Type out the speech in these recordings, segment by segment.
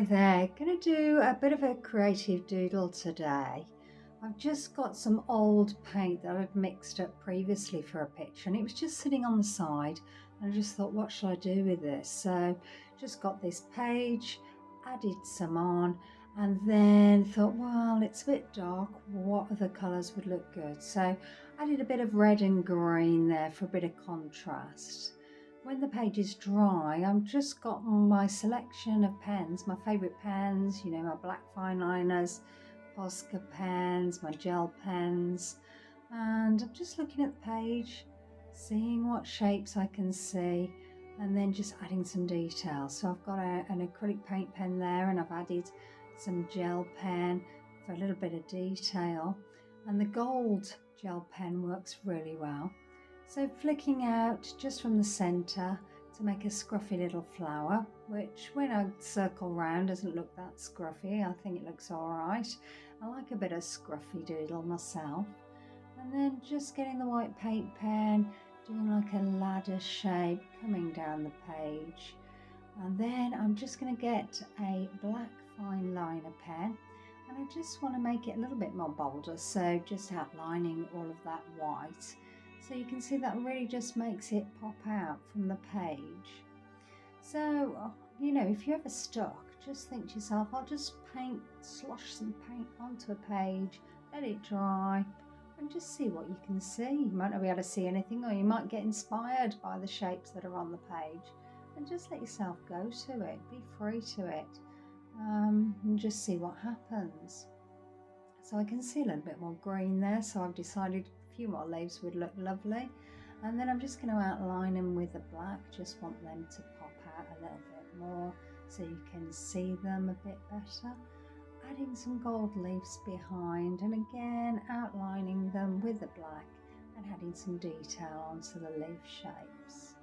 Hi there, going to do a bit of a creative doodle today. I've just got some old paint that I'd mixed up previously for a picture and it was just sitting on the side and I just thought, what shall I do with this? So just got this page, added some on and then thought, well, it's a bit dark, what other colours would look good? So I did a bit of red and green there for a bit of contrast. When the page is dry, I've just got my selection of pens, my favourite pens, my black fine liners, Posca pens, my gel pens, and I'm just looking at the page, seeing what shapes I can see, and then just adding some details. So I've got an acrylic paint pen there, and I've added some gel pen for a little bit of detail, and the gold gel pen works really well. So flicking out just from the centre to make a scruffy little flower, which when I circle round doesn't look that scruffy. I think it looks alright. I like a bit of scruffy doodle myself. And then just getting the white paint pen, doing like a ladder shape coming down the page. And then I'm just going to get a black fine liner pen and I just want to make it a little bit more bolder, so just outlining all of that white. So you can see that really just makes it pop out from the page. So, if you're ever stuck, just think to yourself, I'll just slosh some paint onto a page, let it dry, and just see what you can see. You might not be able to see anything, or you might get inspired by the shapes that are on the page. And just let yourself go to it, be free to it, and just see what happens. So I can see a little bit more green there, so I've decided a few more leaves would look lovely. And then I'm just going to outline them with the black, just want them to pop out a little bit more so you can see them a bit better. Adding some gold leaves behind and again outlining them with the black and adding some detail onto the leaf shapes.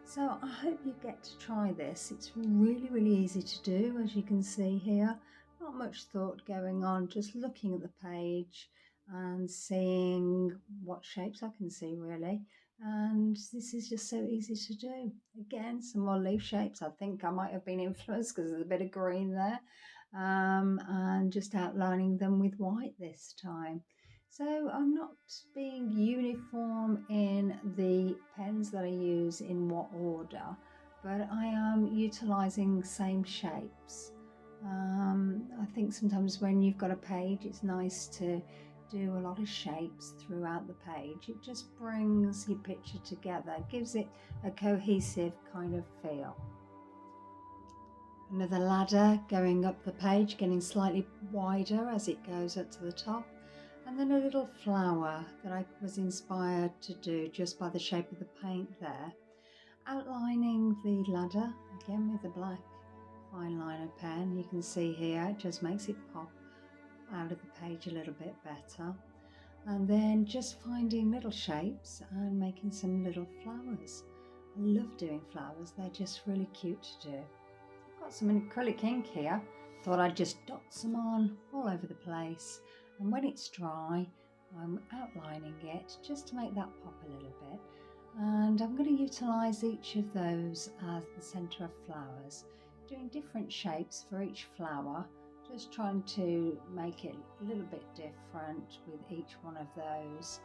So I hope you get to try this. It's really, really easy to do, as you can see here. Not much thought going on, just looking at the page and seeing what shapes I can see really. And this is just so easy to do. Again, some more leaf shapes. I think I might have been influenced because there's a bit of green there. And just outlining them with white this time. So I'm not being uniform in the pens that I use in what order, but I am utilising same shapes. I think sometimes when you've got a page, it's nice to do a lot of shapes throughout the page. It just brings your picture together, gives it a cohesive kind of feel. Another ladder going up the page, getting slightly wider as it goes up to the top. And then a little flower that I was inspired to do just by the shape of the paint there. Outlining the ladder, again with the black fine liner pen. You can see here, it just makes it pop out of the page a little bit better. And then just finding little shapes and making some little flowers. I love doing flowers, they're just really cute to do. I've got some acrylic ink here, thought I'd just dot some on all over the place. And when it's dry, I'm outlining it just to make that pop a little bit. And I'm going to utilise each of those as the centre of flowers, doing different shapes for each flower, just trying to make it a little bit different with each one of those.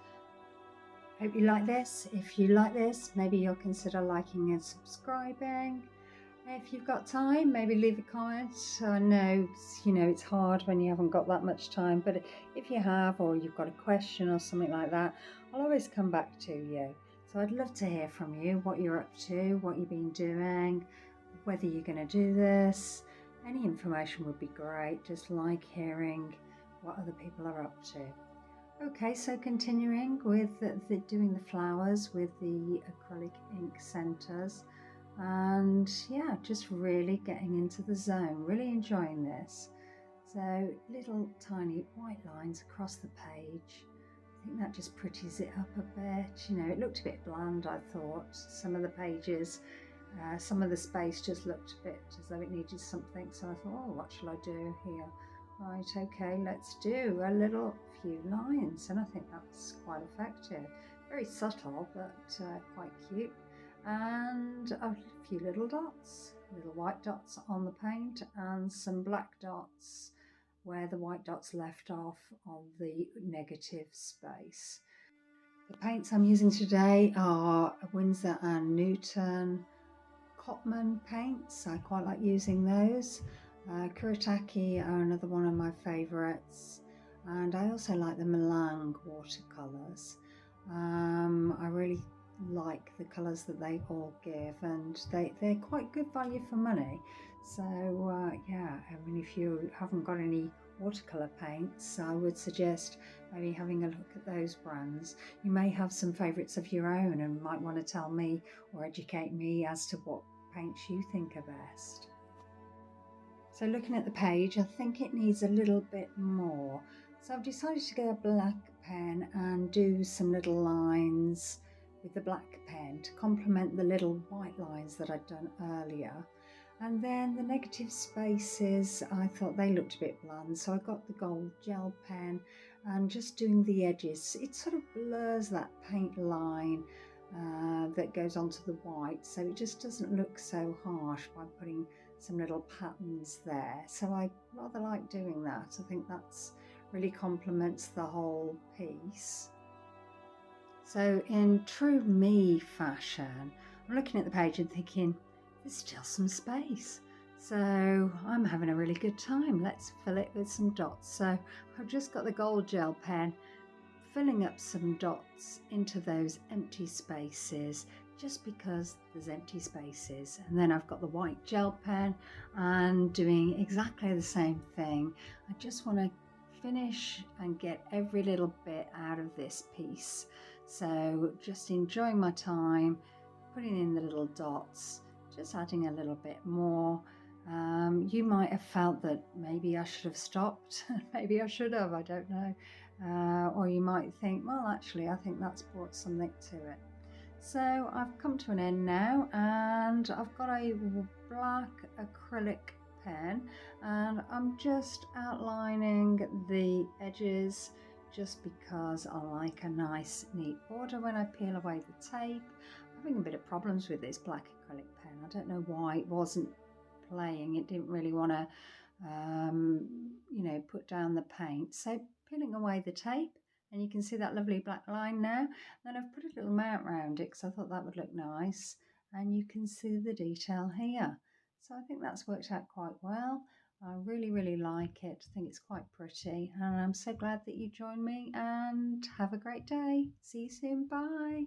Hope you like this. If you like this, maybe you'll consider liking and subscribing. If you've got time, maybe leave a comment. I know, it's hard when you haven't got that much time, but if you have, or you've got a question or something like that, I'll always come back to you. So I'd love to hear from you, what you're up to, what you've been doing, whether you're going to do this. Any information would be great. Just like hearing what other people are up to. Okay, so continuing with doing the flowers with the acrylic ink centres. And yeah, just really getting into the zone, really enjoying this. So little tiny white lines across the page. I think that just pretties it up a bit. It looked a bit bland, I thought. Some of the pages, some of the space just looked a bit as though it needed something. So I thought, oh, what shall I do here? Right, okay, let's do a little few lines. And I think that's quite effective. Very subtle, but quite cute. and a few little dots, little white dots on the paint and some black dots where the white dots left off on the negative space. The paints I'm using today are Winsor and Newton Cotman paints. I quite like using those. Kuretake are another one of my favourites, and I also like the Meiliang Watercolors. I really like the colours that they all give, and they're quite good value for money. So yeah, I mean, if you haven't got any watercolour paints, I would suggest maybe having a look at those brands. You may have some favourites of your own and might want to tell me or educate me as to what paints you think are best. So looking at the page, I think it needs a little bit more. So I've decided to get a black pen and do some little lines with the black pen to complement the little white lines that I'd done earlier. And then the negative spaces, I thought they looked a bit bland, so I got the gold gel pen and just doing the edges. It sort of blurs that paint line that goes onto the white, so it just doesn't look so harsh by putting some little patterns there. So I rather like doing that. I think that's really complements the whole piece. So in true me fashion, I'm looking at the page and thinking, there's still some space. So I'm having a really good time. Let's fill it with some dots. So I've just got the gold gel pen, filling up some dots into those empty spaces just because there's empty spaces. And then I've got the white gel pen and doing exactly the same thing. I just want to finish and get every little bit out of this piece. So just enjoying my time, putting in the little dots, just adding a little bit more. You might have felt that maybe I should have stopped. Maybe I should have, I don't know. Or you might think, well, actually, I think that's brought something to it. So I've come to an end now, and I've got a black acrylic pen, and I'm just outlining the edges just because I like a nice neat border when I peel away the tape. I'm having a bit of problems with this black acrylic pen. I don't know why it wasn't playing. It didn't really want to put down the paint. So peeling away the tape, and you can see that lovely black line now. Then I've put a little mount around it because I thought that would look nice, and you can see the detail here. So I think that's worked out quite well. I really, really like it. I think it's quite pretty, and I'm so glad that you joined me, and have a great day. See you soon. Bye.